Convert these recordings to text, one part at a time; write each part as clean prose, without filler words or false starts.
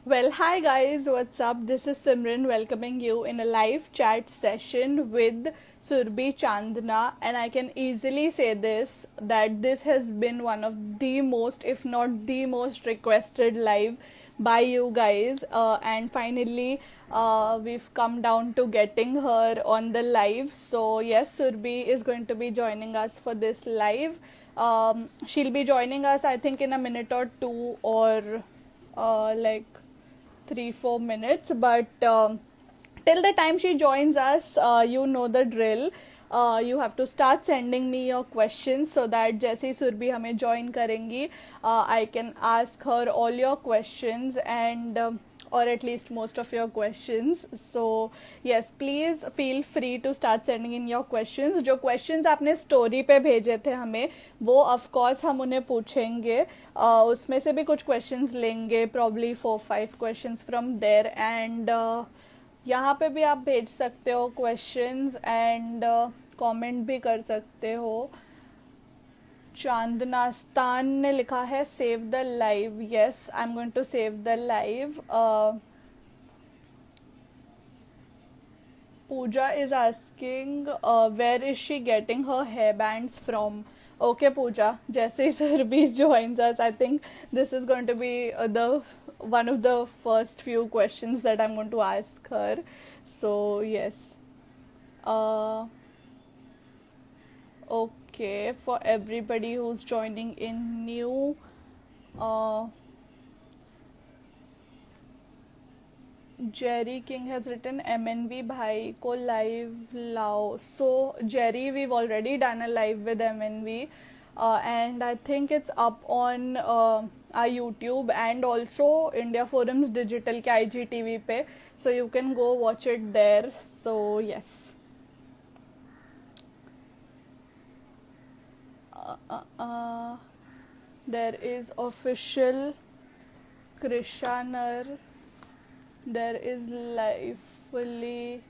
Well, hi guys, what's up? This is Simran welcoming you in a live chat session with Surbhi Chandna, and I can easily say this that this has been one of the most, if not the most, requested live by you guys, and finally, we've come down to getting her on the live. So, yes, Surbhi is going to be joining us for this live. She'll be joining us, I think, in a minute or two, or like 3 4 minutes, but till the time she joins us, you know the drill. You have to start sending me your questions so that जैसे ही सुरभि हमें join करेंगी, I can ask her all your questions and or at least most of your questions. So yes, please feel free to start sending in your questions. जो questions आपने story पे भेजे थे हमें, वो of course हम उन्हें पूछेंगे. उसमें से भी कुछ questions लेंगे, probably 4 5 questions from there, and यहाँ पे भी आप भेज सकते हो क्वेश्चंस एंड कमेंट भी कर सकते हो. चांदनास्तान ने लिखा है save the live. Yes, I am going to save the live. Pooja is asking where is she getting her hairbands from. Okay, Pooja. जैसे ही Surbhi joins us, I think this is going to be the one of the first few questions that I'm going to ask her. So yes. Uh, okay, for everybody who's joining in new, uh, Jerry King has written MNV bhai ko live lao. So Jerry, we've already done a live with MNV, and I think it's up on our YouTube and also India Forums Digital ke IGTV pe. So you can go watch it there. So yes. Uh, uh, uh, there is official Krishanar. There is Lively,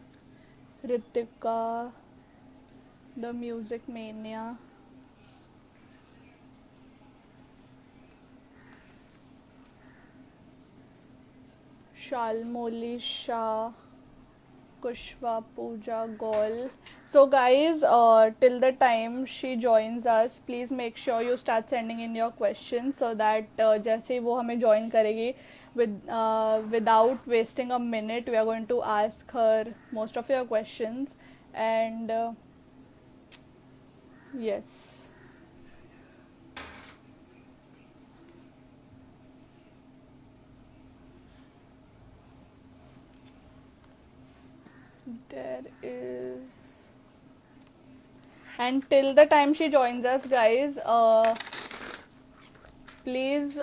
Ritika, the Music Mania. Shalmoli Shah, Kushwa Pooja Gol. So, guys, till the time she joins us, please make sure you start sending in your questions so that जैसे वो हमें join करेगी, without wasting a minute, we are going to ask her most of your questions. And yes. There is. And till the time she joins us, guys, please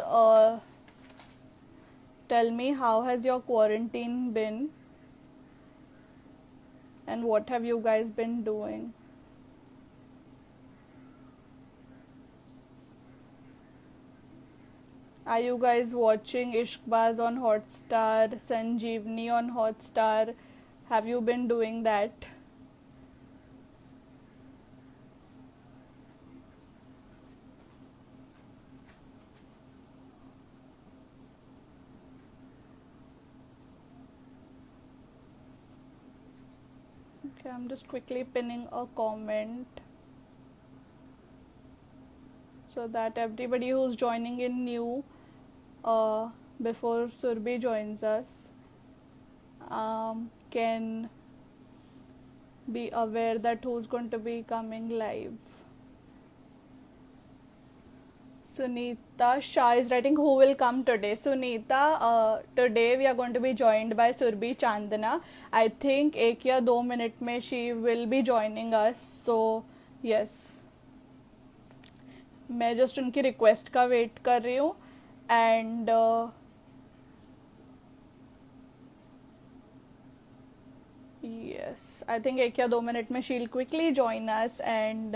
tell me how has your quarantine been and what have you guys been doing. Are you guys watching Ishqbaz on Hotstar, Sanjeevni on Hotstar? Have you been doing that? Okay, I'm just quickly pinning a comment so that everybody who's joining in new, before Surbhi joins us, can be aware that who's going to be coming live. Sunita Shah is writing who will come today. Sunita, today we are going to be joined by Surbhi Chandana. I think 1 या 2 minute में she will be joining us. So yes, मैं just उनकी request का wait कर रही हूँ. And yes, I think 1 या 2 minute में she'll quickly join us. And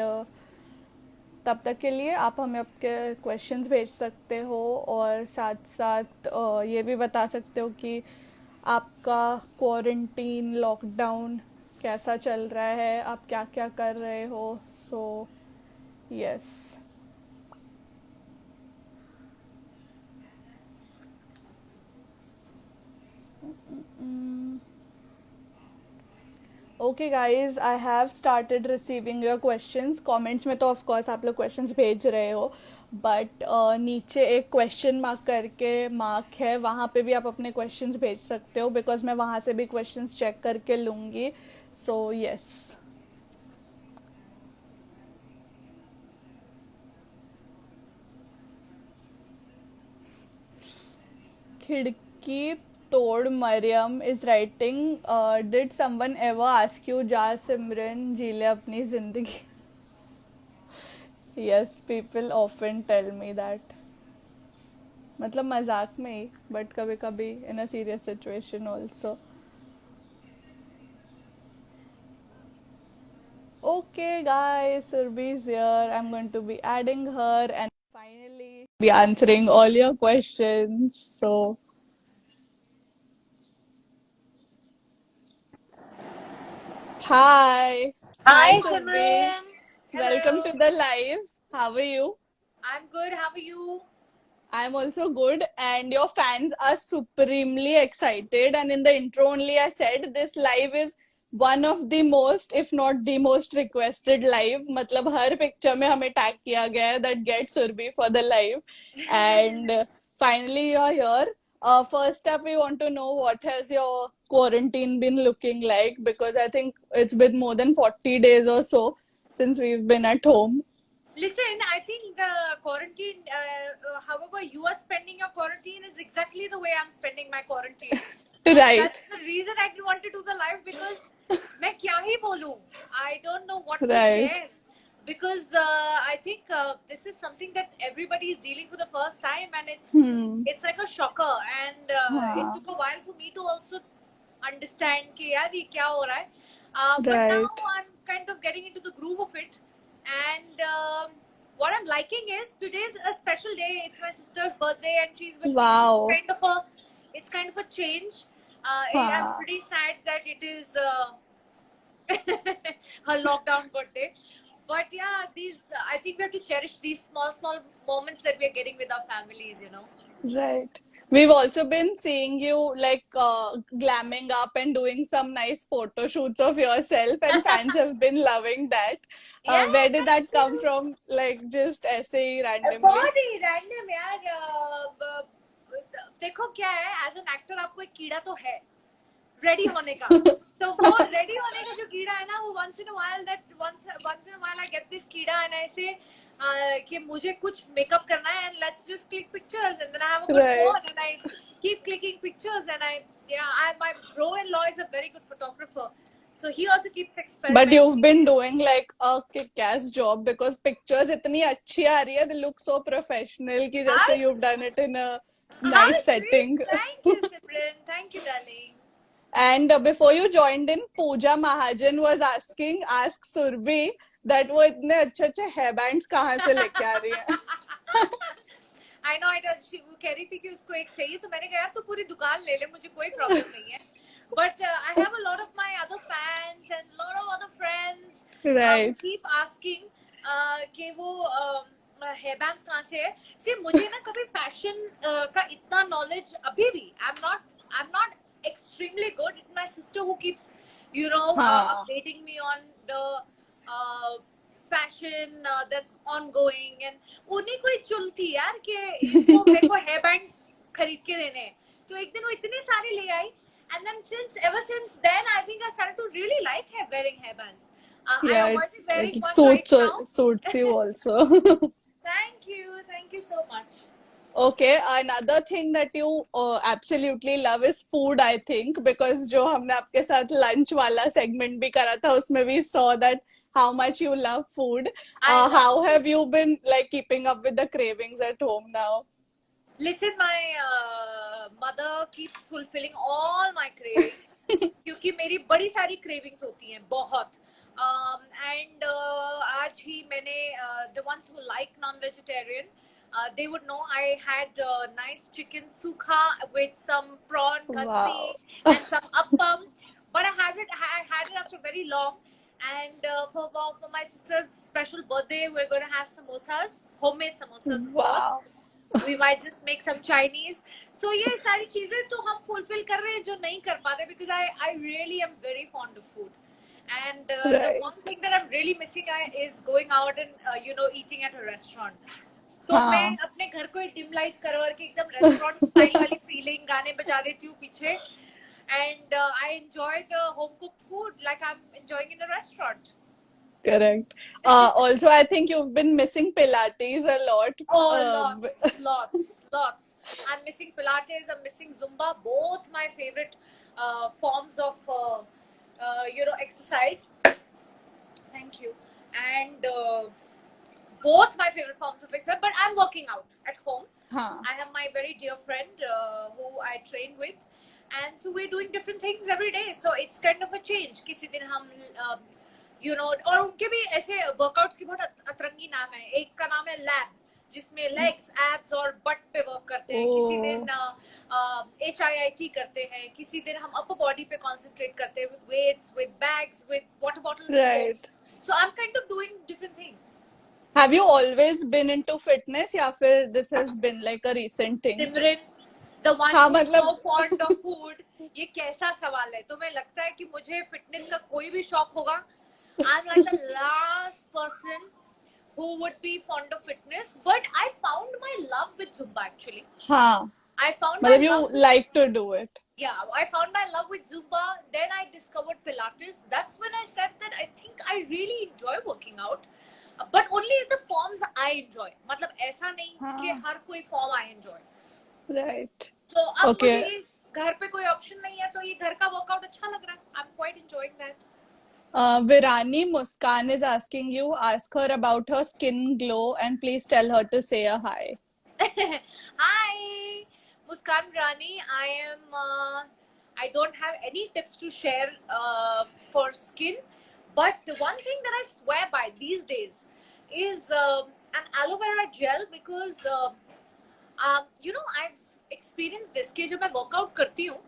तब तक के लिए आप हमें आपके क्वेश्चंस भेज सकते हो और साथ साथ ये भी बता सकते हो कि आपका क्वारंटीन लॉकडाउन कैसा चल रहा है, आप क्या क्या कर रहे हो. So yes. Mm. Okay guys, I have started receiving your questions. Comments में तो of course आप लोग questions भेज रहे हो, but नीचे एक question mark करके mark है, वहाँ पे भी आप अपने questions भेज सकते हो because मैं वहाँ से भी questions check करके लूँगी. So yes. खिड़की तोड़ Maryam is writing, did someone ever ask you जा सिमरन जी ले अपनी जिंदगी? Yes, people often tell me that. मतलब मजाक में ही, बट कभी कभी in a serious situation also. Okay, guys, Surbhi is here. I'm going to be adding her and finally be answering all your questions. So, hi. Hi, Hi, Surbhi. Simran. Welcome to Hello. the live. How are you? I'm good. How are you? I'm also good, and your fans are supremely excited. And in the intro, only I said this live is one of the most, if not the most requested live. मतलब हर picture में हमें tag किया गया है that get Surbi for the live, and finally you're here. First up, we want to know what has your quarantine been looking like, because I think it's been more than 40 days or so since we've been at home. Listen, I think the quarantine, however you are spending your quarantine, is exactly the way I'm spending my quarantine. Right, That's the reason I didn't want to do the live because मैं क्या ही बोलूं? I don't know what to right. share because I think this is something that everybody is dealing for the first time, and Hmm. it's like a shocker, and it हाँ. took a while for me to also understand कि यार ये क्या हो रहा है. But now Right. I'm kind of getting into the groove of it, and what I'm liking is today's a special day. It's my sister's birthday, and she's with me. So Wow. it's kind of a change. I'm हाँ. pretty sad that it is her lockdown birthday. But yeah, I think we have to cherish these small moments that we are getting with our families, you know. Right. We've also been seeing you like glamming up and doing some nice photo shoots of yourself, and fans have been loving that. Yeah, Where did thank that come you. from? Like just ऐसे randomly? बहुत ही random यार. देखो क्या है, as an actor आपको एक कीड़ा तो है रेडी होने का. तो वो रेडी होने का जो कीड़ा है ना, वो once in a while I get this कीड़ा and I say कि मुझे कुछ मेकअप करना है and let's just click pictures, and then I have a good phone Right. and I keep clicking pictures, and my bro-in-law is a very good photographer, so he also keeps But you've experimenting. been doing like a kick-ass job because pictures इतनी अच्छी आ रही है. They look so professional कि How जैसे you've done it in a how nice sweet. setting. Thank you, Simran. Thank you, darling. And before you joined in, Pooja Mahajan was asking, ask Surbhi that वो इतने अच्छे अच्छे hair bands कहाँ से लेके आ रही है. I know. वो कह रही थी कि उसको एक चाहिए, तो मैंने कहा यार तू पूरी दुकान ले ले, मुझे कोई प्रॉब्लम नहीं है. But I have a lot of my other fans and a lot of other friends who Right. keep asking कि वो हेयर बैंड्स कहाँ से है. See, मुझे ना कभी फैशन का इतना नॉलेज अभी भी I'm not extremely good. It's my sister who keeps हाँ. updating me on the fashion that's ongoing, and उन्हीं को ही चुल थी यार कि इसको मेरे को हेयर बैंड्स खरीद के देने हैं. तो एक दिन वो इतने सारे ले आई, and then ever since then I think I started to really like wearing hairbands. I Yeah, avoided wearing it one right now. suits you also. Thank you so much. Okay, another thing that you absolutely love is food, I think, because जो हमने आपके साथ lunch वाला segment भी करा था, उसमें we saw that how much you love food. I love How food. have you been like keeping up with the cravings at home now? Listen, my mother keeps fulfilling all my cravings क्योंकि मेरी बड़ी सारी cravings होती हैं बहुत. And आज ही मैंने the ones who like non-vegetarian, they would know I had nice chicken sukha with some prawn Wow. kassi and some appam, but I had it after very long. And for my sister's special birthday, we're going to have samosas, homemade samosas, of course. Wow. we might just make some Chinese. So ये सारी चीजें तो हम fulfill कर रहे हैं जो नहीं कर पाते, because I really am very fond of food. And the Right. one thing that I'm really missing is going out and eating at a restaurant. तो मैं हाँ. अपने घर को डिम लाइट करवा के एकदम रेस्टोरेंट स्टाइल वाली फीलिंग गाने बजा देती हूँ पीछे, and I enjoy the home cooked food like I'm enjoying in a restaurant. Correct. Also, I think you've been missing Pilates a lot. Oh, lots. I'm missing Pilates. I'm missing Zumba. Both my favorite forms of exercise. Thank you. And both my favorite forms of exercise. But I'm working out at home. हाँ. I have my very dear friend who I train with, and so we're doing different things every day. So it's kind of a change. किसी दिन हम और उनके भी ऐसे workouts के बहुत अतरंगी नाम है. एक का नाम है लैब, जिसमें लेग्स, एब्स और बट पे वर्क करते हैं. किसी दिन HIIT करते हैं. किसी दिन हम अपर बॉडी पे कॉन्सेंट्रेट करते हैं with weights, with bags, with water bottles. Right. So I'm kind of doing different things. Have you always been into fitness या फिर this has been like a recent thing? Simran, the one हाँ, who's मतलब so fond of food, ये कैसा सवाल है? तुम्हें लगता है कि मुझे फिटनेस का कोई भी शौक होगा? I'm like the last person who would be fond of fitness, but I found my love with Zumba actually. हाँ. I found my मतलब you love. like to do it. Yeah, I found my love with Zumba. Then I discovered Pilates. That's when I said that I think I really enjoy working out, but only the forms I enjoy. मतलब ऐसा नहीं कि हर कोई form I enjoy. Right. So अब Okay. मुझे घर पे कोई ऑप्शन नहीं है, तो ये घर का वर्कआउट अच्छा लग रहा है. I'm quite enjoying that. Virani Muskan is asking you, ask her about her skin glow and please tell her to say a hi. Hi, Muskan Rani. I don't have any tips to share for skin, but one thing that I swear by these days is an aloe vera gel, because I've experienced this कि जब मैं workout करती हूँ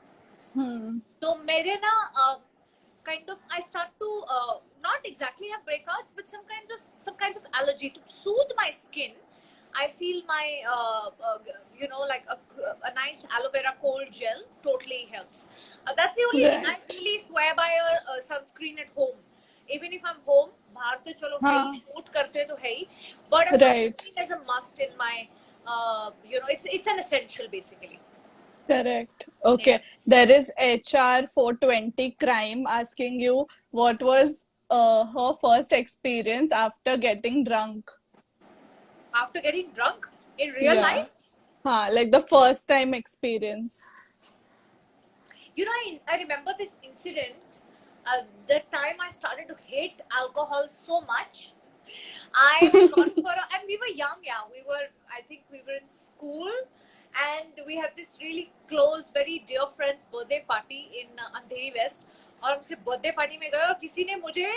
तो मेरे ना kind of I start to not exactly have breakouts, but some kinds of allergy. To soothe my skin, I feel my like a nice aloe vera cold gel totally helps. That's the only thing. I really swear by a sunscreen at home. Even if I'm home, बाहर तो चलो भाई shoot करते तो है ही, but a sunscreen is a must in my it's an essential basically. Correct. Okay. Yeah. There is HR 420 Crime asking you what was her first experience after getting drunk. After getting drunk in real life? Like the first time experience. I remember this incident. The time I started to hate alcohol so much, I had gone and we were young, I think we were in school, and we had this really close, very dear friend's birthday party in Andheri West. और उसके birthday party में गए और किसी ने मुझे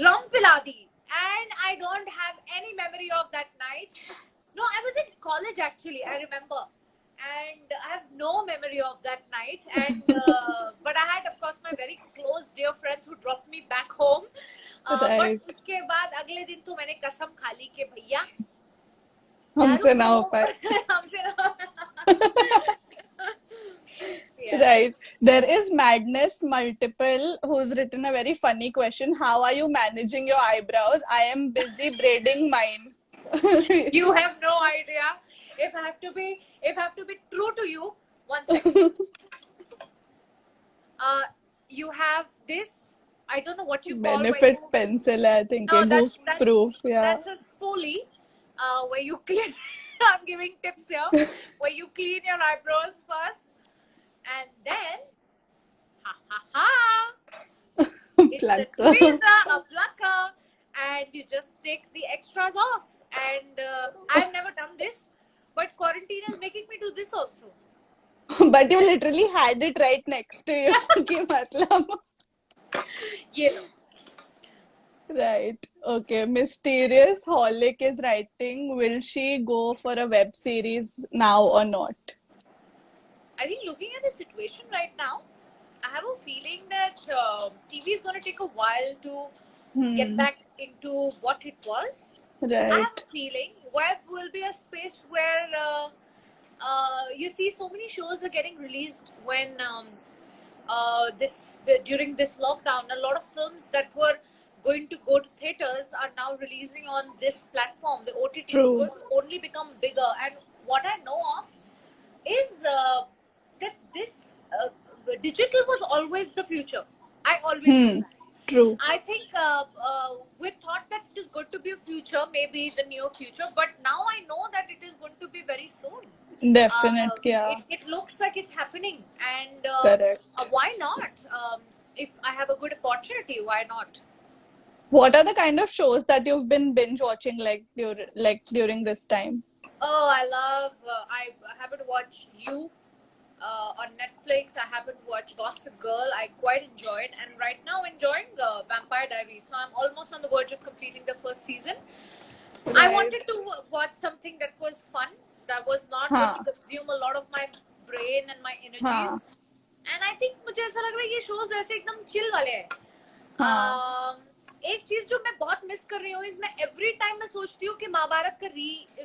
rum पिला दी, and I don't have any memory of that night. No, I was in college actually, I remember. And I have no memory of that night, and but I had of course my very close dear friends who dropped me back home. But उसके बाद अगले दिन तो मैंने कसम खा ली कि भैया हमसे ना हो पाए. हमसे ना. Right. There is Madness Multiple who's written a very funny question. How are you managing your eyebrows? I am busy braiding mine. You have no idea. If I have to be true to you, 1 second. You have this, I don't know what you call Benefit pencil, I think. No, that's proof. Yeah. That's a spoolie where you clean. I'm giving tips here. Where you clean your eyebrows first, and then it's a tweezer, a plucker, and you just take the extras off. And I've never done this, but quarantine is making me do this also. But you literally had it right next to you. कि मतलब. ये लो. Right. Okay. Mysterious Holic is writing, will she go for a web series now or not? I think looking at the situation right now, I have a feeling that TV is going to take a while to get back into what it was. I have Right. a feeling web will be a space where you see so many shows are getting released when this during this lockdown. A lot of films that were going to go to theaters are now releasing on this platform. The OTT is True. going to only become bigger. And what I know of is that this digital was always the future. I always knew Hmm. that. True. I think we thought that it is going to be a future, maybe the near future, but now I know that it is going to be very soon. Definite. Yeah. It looks like it's happening, and Correct. why not? If I have a good opportunity, why not? What are the kind of shows that you've been binge watching during this time? Oh, I love. I haven't watched You on Netflix. I haven't watched Gossip Girl. I quite enjoyed, and right now enjoying Vampire Diaries. So I'm almost on the verge of completing the first season. I wanted Right. to watch something that was fun, that was not going to हाँ. consume a lot of my brain and my हाँ. energies. And I think मुझे ऐसा लग रहा है ये shows ऐसे एकदम chill वाले हैं. हाँ. एक चीज जो मैं बहुत मिस कर रही हूँ इस मैं एवरी टाइम मैं सोचती हूँ कि महाभारत का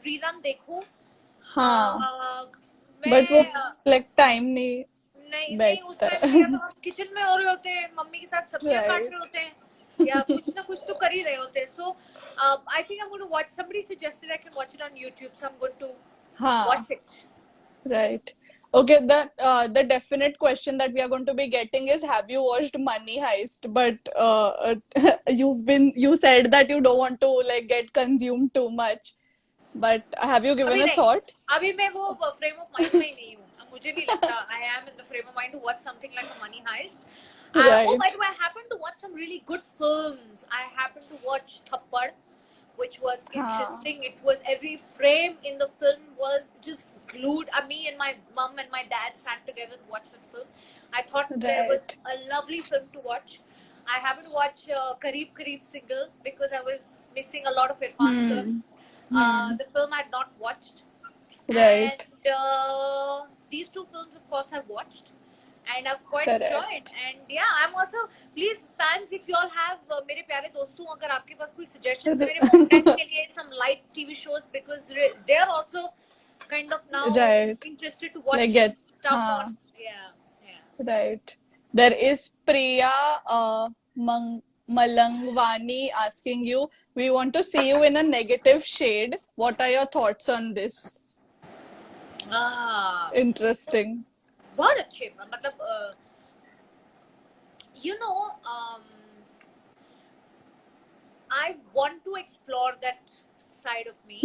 रीरन देखूं. हाँ. बट वो मैं लाइक टाइम नहीं नहीं नहीं उस बैठता टाइम पे है. या तो हम किचन में हो रहे होते हैं, मम्मी के साथ सब्जियां काट रहे राइट. होते हैं, या कुछ ना कुछ तो कर ही रहे होते हैं. So I think I am going to watch. Somebody suggested I can watch it on YouTube, so I am going to हाँ. Watch it. Right. Okay, the definite question that we are going to be getting is, have you watched Money Heist? But you said that you don't want to like get consumed too much. But have you given अभी a नहीं, thought? अभी मैं वो frame of mind में ही नहीं हूँ. मुझे नहीं लगता I am in the frame of mind to watch something like a money heist. Oh, by Right. the way, I happened to watch some really good films. I happened to watch Thappad, which was हाँ. interesting. It was every frame in the film was just glued. Me and my mom and my dad sat together and watched the film. I thought there was Right. a lovely film to watch. I haven't watched Kareeb Kareeb Single because I was missing a lot of Irfan sir. Hmm. Hmm. The film I had not watched. Right. And these two films, of course, I've watched. And I've quite enjoyed. Correct. And yeah, I'm also, please fans, if you all have मेरे प्यारे दोस्तों, अगर आपके पास कोई suggestions है मेरे content के लिए, some light TV shows, because they are also kind of now Right. interested to watch Like get. stuff हाँ. on. Yeah, yeah. Right. There is Priya Malangwani asking you, we want to see you in a negative shade. What are your thoughts on this? Interesting. बहुत अच्छे, मतलब you know, I want to explore that side of me.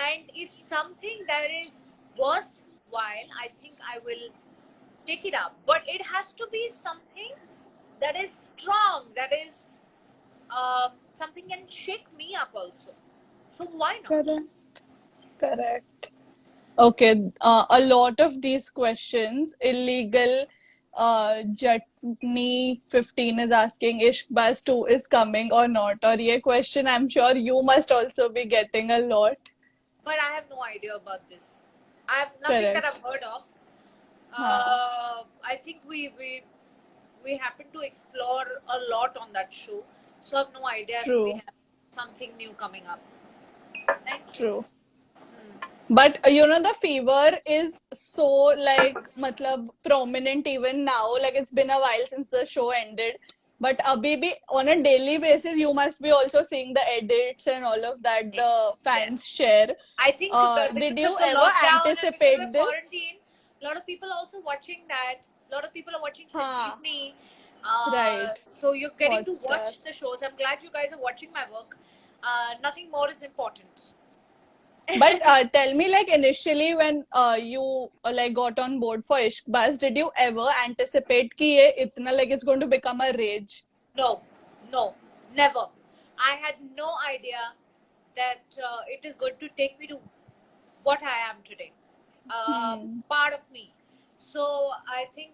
And if something that is worthwhile, I think I will take it up. But it has to be something that is strong, that is something can shake me up also. So why not? Correct. Correct. Okay. A lot of these questions, illegal Jatni 15 is asking, Ishqbaz 2 is coming or not? Or ये question I'm sure you must also be getting a lot. But I have no idea about this. I have nothing that I've heard of. I think we happen to explore a lot on that show, so I have no idea if we have something new coming up. True. But the fever is so like matlab prominent even now. Like it's been a while since the show ended. But abhi bhi on a daily basis, you must be also seeing the edits and all of that the fans share. I think did you ever anticipate this? Quarantine, a lot of people are also watching that. A lot of people are watching Sanjeevni. Right. So you're getting to Hotstar. watch the shows. I'm glad you guys are watching my work. Nothing more is important. But tell me, like initially when you like got on board for Ishqbaz, did you ever anticipate कि ये इतना like it's going to become a rage? No, never. I had no idea that it is going to take me to what I am today. Part of me. So I think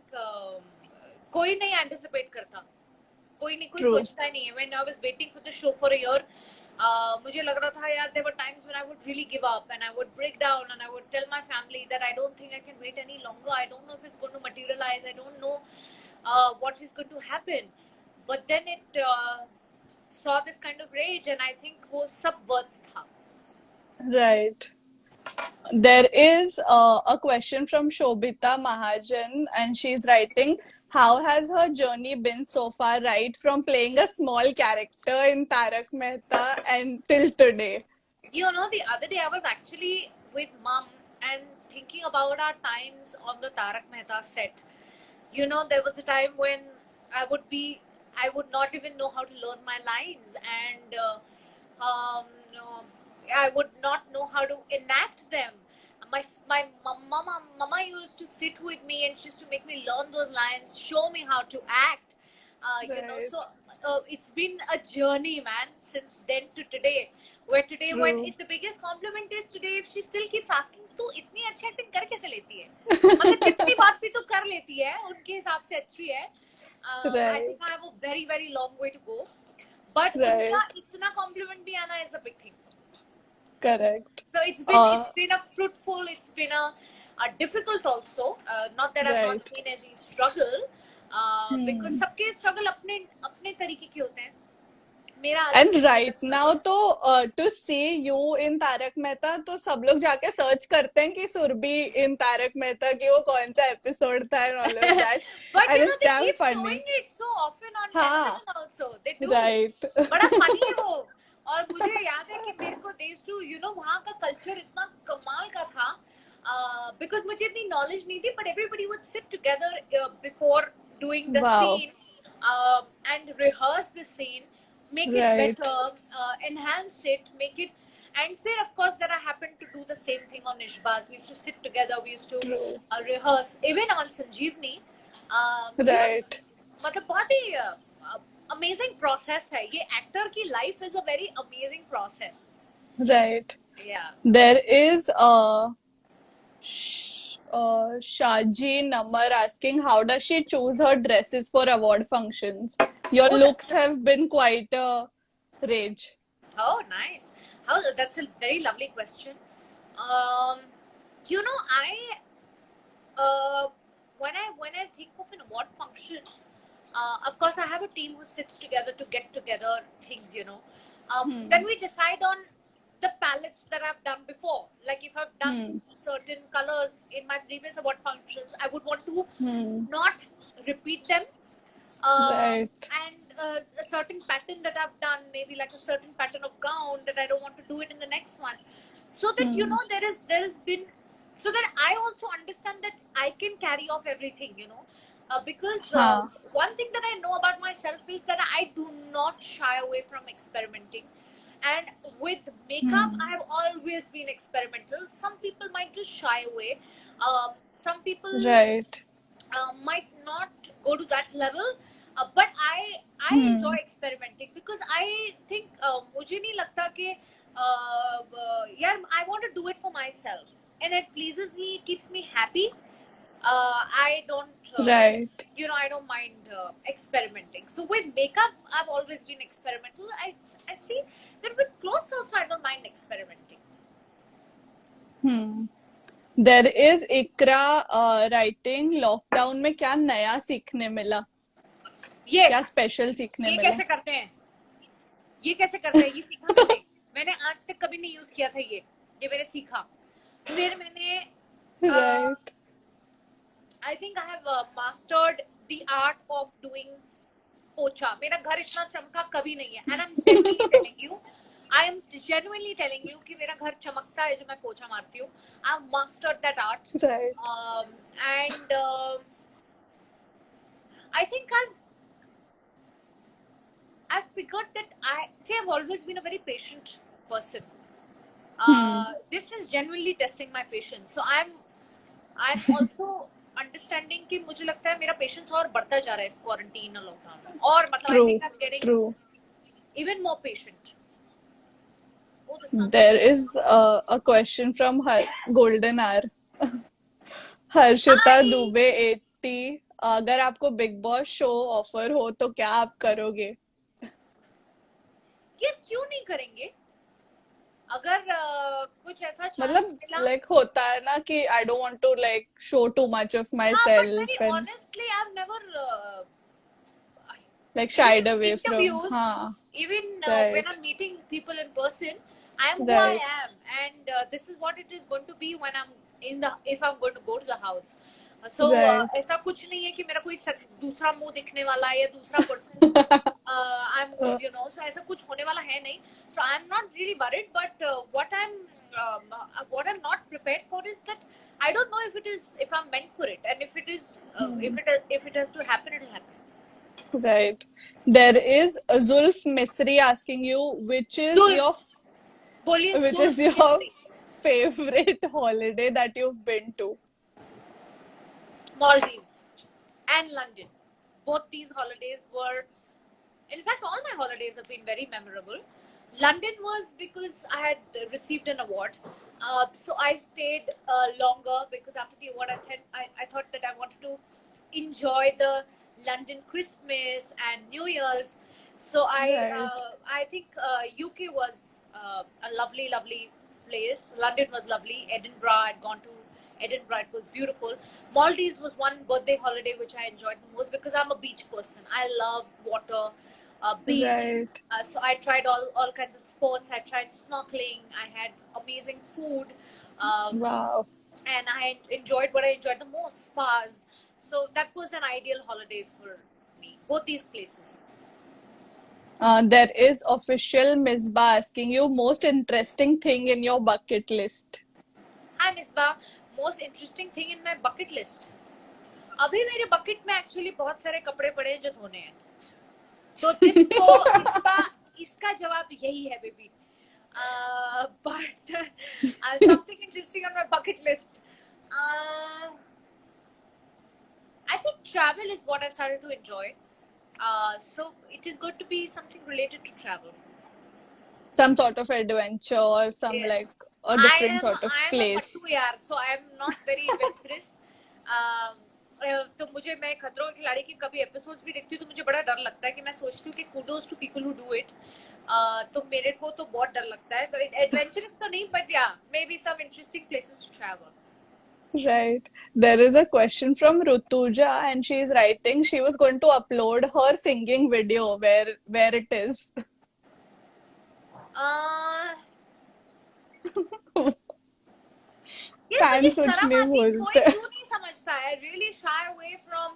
कोई नहीं anticipate करता. कोई सोचता ही नहीं है. When I was waiting for the show for a year, मुझे लग रहा था यार, there were times when I would really give up and I would break down and I would tell my family that I don't think I can wait any longer. I don't know if it's going to materialize. I don't know what is going to happen. But then it saw this kind of rage, and I think वो सब worth था. Right. There is a question from Shobita Mahajan, and she's writing, how has her journey been so far, right from playing a small character in Tarak Mehta and till today? You know, the other day I was actually with mom and thinking about our times on the Tarak Mehta set. You know, there was a time when I would not even know how to learn my lines, and no, I would not know how to enact them. My mama used to sit with me, and she used to make me learn those lines, show me how to act. You know, Right. so it's been a journey, man, since then to today. Where today, when True. it's the biggest compliment is today, if she still keeps asking, तू इतनी अच्छी acting कर कैसे लेती है? मतलब जितनी बात भी तो कर लेती है, उनके हिसाब से अच्छी है. I Right. think I have a very very long way to go. But Right. उनका इतना compliment भी आना is a big thing. Correct. So Uh, it's been a fruitful, it's been a difficult also. Not that I've not right. seen any struggle, because Hmm. सबके struggle अपने अपने तरीके के होते हैं. मेरा अलग And तरीके का right now struggle. तो to see you in Tarak Mehta तो सब लोग जाके सर्च करते हैं कि सुरभि in तारक मेहता कि वो कौन सा एपिसोड था and all of that, But and you know, it's they damn keep funny. showing it so often on हाँ. television also. They do. Right. बड़ा funny है वो. और मुझे याद है कि मेरे को they used to, you know, वहाँ का culture इतना कमाल का था. Because मुझे इतनी knowledge नहीं थी, but everybody would sit together before doing the Wow. scene, and rehearse the scene, make it Right. better, enhance it, make it. And फिर of course that I happened to do the same thing on Ishbaz. We used to sit together, we used to True. rehearse even on Sanjeevni. You know, Right. मतलब बहुत ही amazing process है ये. Actor की life is a very amazing process. Right. या There is Shaji Namar asking, how does she choose her dresses for award functions? Your Oh, looks have been quite a rage. oh, nice. How, that's a very lovely question. Um, you know, uh, when I think of an award function, of course I have a team who sits together to get together things. You know, then we decide on the palettes that I've done before. Like if I've done certain colors in my previous award functions, I would want to not repeat them. Right. And a certain pattern that I've done, maybe like a certain pattern of gown that I don't want to do it in the next one. So that you know there has been, so that I also understand that I can carry off everything, you know. Because हाँ. one thing that I know about myself is that I do not shy away from experimenting. And with makeup, I have always been experimental. Some people might just shy away. Some people Right. might not go to that level, but I enjoy experimenting because I think मुझे नहीं लगता कि यार I want to do it for myself and it pleases me, it keeps me happy. I don't Right. you know, I don't mind experimenting. So with makeup I've always been experimental. I see that with clothes also I don't mind experimenting. There is Ikra writing, lockdown में क्या नया सीखने मिला, ये क्या special सीखने ये मिला? कैसे करते हैं, ये कैसे करते हैं, ये सीखा मैंने. मैंने आज तक कभी नहीं यूज किया था ये मैंने सीखा. फिर मैंने Right. I think I have mastered the art of doing पोछा. मेरा घर इतना चमका कभी नहीं है. And I am genuinely telling you कि मेरा घर चमकता है जब मैं पोछा मारती हूँ. I have mastered that art. Right. And I think I've figured that I've always been a very patient person. This is genuinely testing my patience. So I'm also understanding कि मुझे लगता है मेरा patience और बढ़ता जा रहा है इस quarantine और lockdown में. और मतलब I think I'm getting True. even more patient. Oh, the sun. There is a question from Golden Hour. Harshita Hi. Dubey 80, अगर आपको बिग बॉस शो ऑफर हो तो क्या आप करोगे? ये क्यों नहीं करेंगे? अगर कुछ ऐसा चांस मतलब मिला, लाइक होता है ना कि I don't want to like show too much of my हाँ, but very self and honestly I've never like shied away from. interviews हाँ. Even when Right. I'm meeting people in person, I am who I Right. am, and this is what it is going to be when I'm if I'm going to go to the house. So Right. ऐसा कुछ नहीं है कि मेरा कोई दूसरा मुंह दिखने वाला है या दूसरा पर्सन I'm so ऐसा कुछ होने वाला है नहीं. So I'm not really worried, but what I'm not prepared for is that I don't know if I'm meant for it, and if it is if it has to happen, it'll happen. Right. There is Zulf Misri asking you Zulf, बोलिए which is Zulf your Misri. favorite holiday that you've been to. Maldives and London. Both these holidays were, in fact, all my holidays have been very memorable. London was because I had received an award. So I stayed longer because after the award, I thought that I wanted to enjoy the London Christmas and New Year's. So Right. I think UK was a lovely, lovely place. London was lovely. Edinburgh, I'd gone to Edinburgh. It was beautiful. Maldives was one birthday holiday which I enjoyed the most because I'm a beach person. I love water, beach. Right. So I tried all kinds of sports. I tried snorkeling. I had amazing food. Um, Wow. and I enjoyed what I enjoyed the most, spas. So that was an ideal holiday for me. Both these places. There is official Misbah asking you most interesting thing in your bucket list. Hi Misbah, most interesting thing in my bucket list. अभी मेरे bucket में actually बहुत सारे कपड़े पड़े हैं जो धोने हैं. तो इसका जवाब यही है baby. But something interesting on my bucket list. I think travel is what I've started to enjoy. So it is going to be something related to travel. Some sort of adventure or some Yeah. like a different sort of I am a pattu place. यार, so I am not very adventurous. तो मुझे मैं खतरों के खिलाड़ी की कभी episodes भी देखती हूँ तो मुझे बड़ा डर लगता है कि मैं सोचती हूँ कि kudos to people who do it. तो मेरे को तो बहुत डर लगता है. तो adventurous तो नहीं, but yeah, maybe some interesting places to travel. Right. There is a question from Rutuja and she is writing she was going to upload her singing video. Where it is? यार मुझे Fans कुछ शर्म नहीं आती, कोई बोलते. क्यों नहीं समझता है. Really shy away from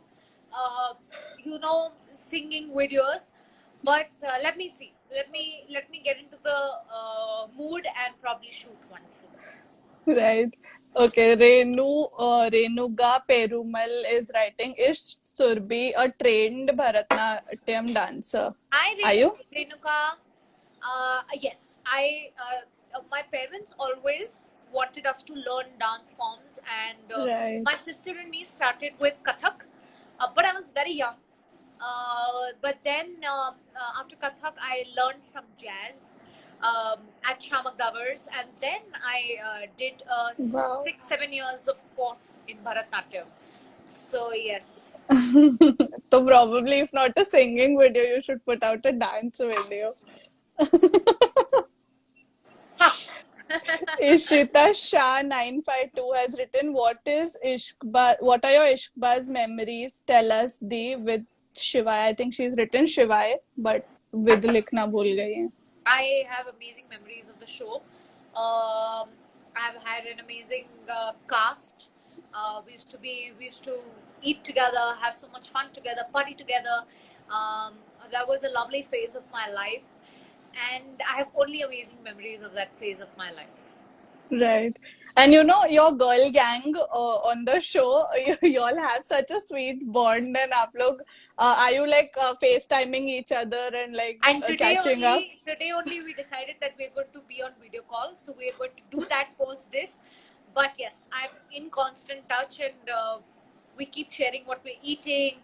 singing videos, but let me see. Let me get into the mood and probably shoot one soon. Right. Okay. Renuga Perumal is writing, is Surbhi a trained Bharatanatyam dancer? Hi Are you? Renuka. Yes, my parents always wanted us to learn dance forms, and Right. my sister and me started with Kathak, but I was very young. But then after Kathak, I learned some jazz at Shamak Davars, and then I did Wow. 6-7 years of course in Bharatanatyam. So yes. So probably if not a singing video, you should put out a dance video. Ishita Shah 952 has written, what are your Ishqbaz memories? Tell us with Shivai. I think she's written Shivai, but with likhna bhul gayi hai. I have amazing memories of the show. I've had an amazing cast. We used to eat together, have so much fun together, party together. That was a lovely phase of my life, and I have only amazing memories of that phase of my life. Right. And your girl gang on the show, you all have such a sweet bond, and are you like FaceTiming each other and like And catching up? today only we decided that we're going to be on video call, so we're going to do that post this. But yes, I'm in constant touch, and we keep sharing what we're eating.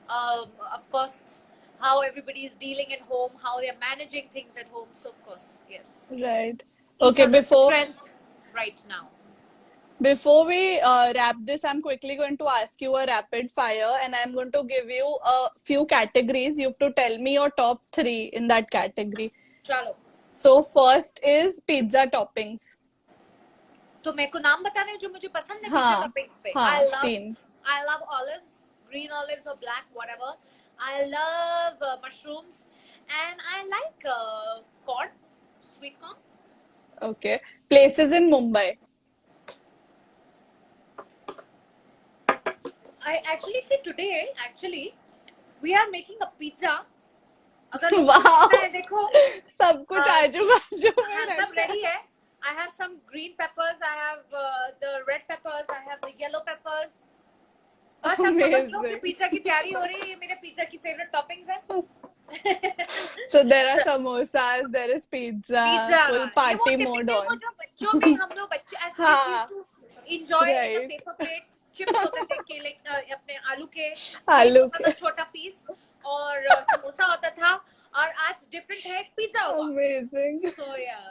Of course, how everybody is dealing at home, how they're managing things at home. So of course, yes. Right. Each Okay, other's strength right now. Before we wrap this, I'm quickly going to ask you a rapid fire, and I'm going to give you a few categories. You have to tell me your top 3 in that category. Chalo. So first is pizza toppings. तो मेरे को नाम बताना है जो मुझे पसंद है हाँ, pizza toppings पे. हाँ, I love olives, green olives or black, whatever. I love mushrooms, and I like corn, sweet corn. Okay. Places in Mumbai. I actually see today. Actually, we are making a pizza. अगर लोगों को Wow. देखना है देखो. सब कुछ हाँ, आजू बाजू में हाँ, सब रखा है. ready है. I have some green peppers. I have the red peppers. I have the yellow peppers. बस आप समझ लो कि Amazing. पिज्जा की तैयारी हो रही है. ये मेरे पिज्जा की फेवरेट टॉपिंग्स है. So there are samosas, there is pizza, pizza, full ये वो party mode टिपिकल वो on. जो बच्चों में हम लोग बच्चे as kids used हाँ, to enjoy in a right. paper plate. Chips होते थे केले अपने आलू के, केक आलू होता था के. छोटा पीस और समोसा होता था. और आज डिफरेंट है, पिज्जा हुआ. Amazing. So yeah.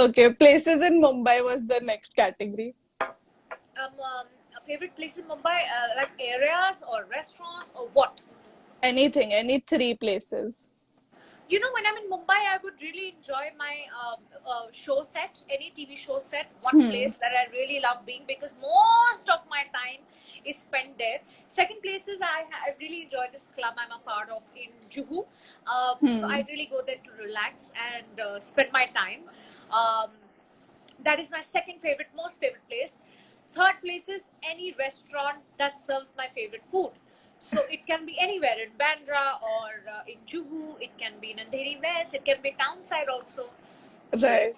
Okay, places in Mumbai was the next category. A favorite place in Mumbai, like areas or restaurants or what? Anything, any three places. You know, when I'm in Mumbai, I would really enjoy my show set, any TV show set. One place that I really love being, because most of my time is spent there. Second place is I really enjoy this club I'm a part of in Juhu. So I really go there to relax and spend my time. Um, that is my second favorite, most favorite place. Third place is any restaurant that serves my favorite food. So it can be anywhere in Bandra or in Juhu. It can be in Andheri West. It can be townside also. Right.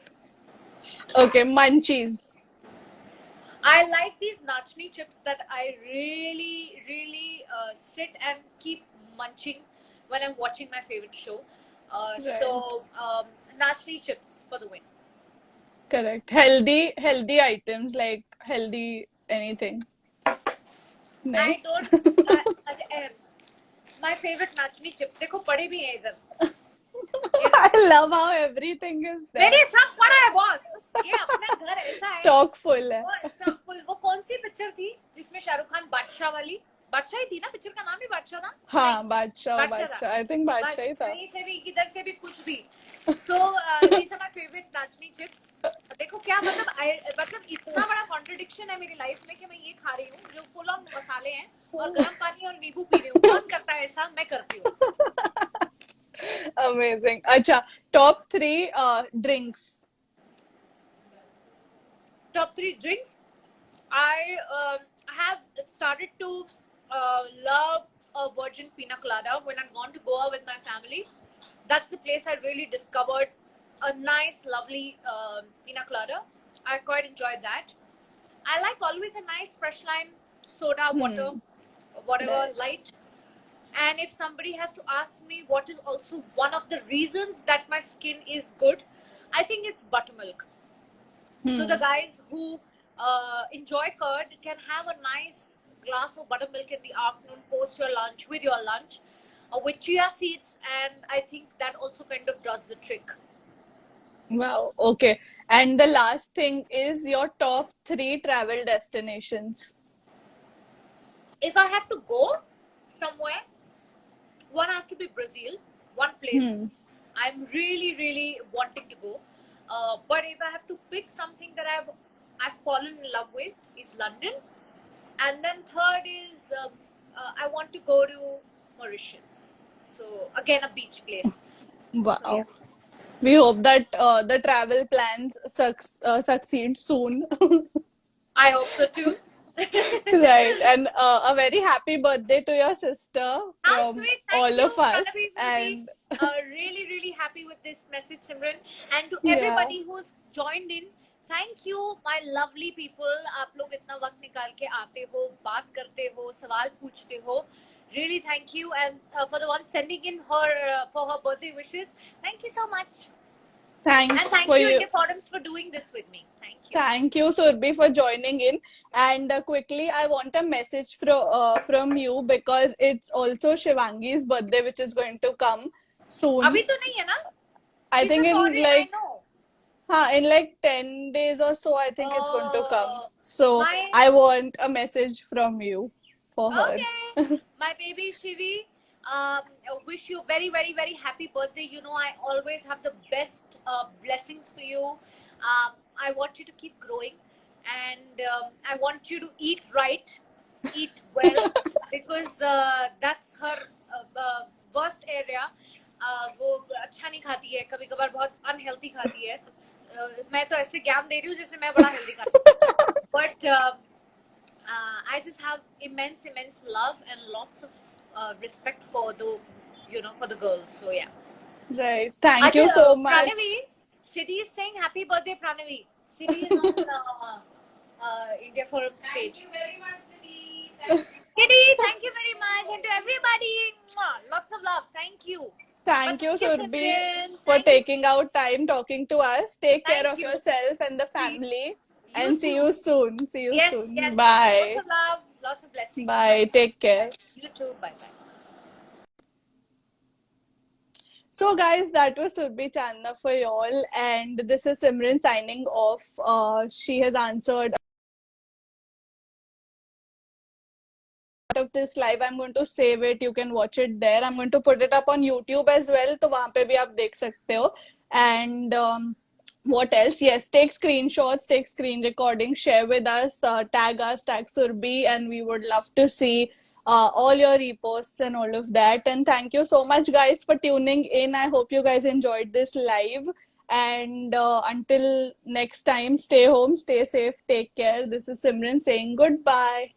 Okay, munchies. I like these nachni chips that I really, really sit and keep munching when I'm watching my favorite show. So nachni chips for the win. Correct. Healthy items like healthy anything. I नहीं? don't. My favorite nachni chips. देखो पड़े भी हैं इधर. I love how everything is there. मेरे सब पड़ा है बॉस. ये अपना घर ऐसा है. Stock full है. वो कौन सी पिक्चर थी जिसमें शाहरुख खान बादशाह वाली, बादशाह ही थी ना, पिक्चर का नाम ही बादशाह था. हाँ, बादशाह. था. I think बस बादशाह ही था. कहीं से भी किधर से भी कुछ भी. So these are my favorite nachni chips. देखो क्या मतलब इतना बड़ा कॉन्ट्रडिक्शन है मेरी लाइफ में कि मैं ये खा रही हूँ जो फुल ऑन मसाले हैं और गर्म पानी और नींबू पी रही हूँ. कौन करता है ऐसा? मैं करती हूँ. Amazing. अच्छा, top 3 drinks. Top 3 drinks. I have started to love a virgin pina colada when I've gone to Goa with my family. That's the place I really discovered a nice, lovely pina colada. I quite enjoyed that. I like always a nice fresh lime soda, water, whatever, Right. light. And if somebody has to ask me what is also one of the reasons that my skin is good, I think it's buttermilk. So the guys who enjoy curd can have a nice glass of buttermilk in the afternoon post your lunch, with your lunch, with chia seeds, and I think that also kind of does the trick. Wow. Okay. And the last thing is your top 3 travel destinations. If I have to go somewhere, one has to be Brazil, one place I'm really, really wanting to go. But if I have to pick something that I've fallen in love with, is London. And then third is I want to go to Mauritius. So again, a beach place. Wow. So, yeah. We hope that the travel plans succeed soon. I hope so too. Right. And a very happy birthday to your sister How from sweet! all Thank you. of us. Pranavi will And be really, really happy with this message, Simran. And to Yeah. everybody who's joined in, thank you, my lovely people. आप लोग इतना वक्त निकाल के आते हो, बात करते हो, सवाल पूछते हो. Really thank you. And for the one sending in her for her birthday wishes, thank you so much. And thanks thank for you, you. India Forums, for doing this with me. Thank you. Thank you, Surbhi, for joining in. And quickly, I want a message from you because it's also Shivangi's birthday, which is going to come soon. अभी तो नहीं है ना? I She's think a in foreign, like I know. in like 10 days or so, I think it's going to come. Oh, So my- I want a message from you for her. Okay, my baby Shivi, wish you a very, very, very happy birthday. You know, I always have the best blessings for you. I want you to keep growing, and I want you to eat right, eat well, because that's her worst area. वो अच्छा नहीं खाती है, कभी कभार बहुत unhealthy खाती है। मैं तो ऐसे ज्ञान दे रही हूँ जैसे मैं बड़ा हेल्दी खाती हूँ, but I just have immense love and lots of respect for the, for the girls. So yeah. Right. Thank Ajay, you so much. Pranavi, Siddhi is saying happy birthday, Pranavi. Siddhi is on India Forum stage. Thank you very much, Siddhi. Thank you. Siddhi, thank you very much, and to everybody, lots of love. Thank you. Thank you, Surbhi, Simran. for Thank you. taking out time talking to us. Take care Thank of you. yourself and the See family. you And see too. you soon. See you Yes, soon. yes. Bye. Lots of love, lots of blessings. Bye. Take care. You too. Bye bye. So, guys, that was Surbhi Chandna for y'all. And this is Simran signing off. She has answered of this live. I'm going to save it. You can watch it there. I'm going to put it up on YouTube as well. तो वहाँ पे भी आप देख सकते हो. And what else? Yes, take screenshots, take screen recording, share with us, tag us, tag Surbhi, and we would love to see all your reposts and all of that. And thank you so much, guys, for tuning in. I hope you guys enjoyed this live. And until next time, stay home, stay safe, take care. This is Simran saying goodbye.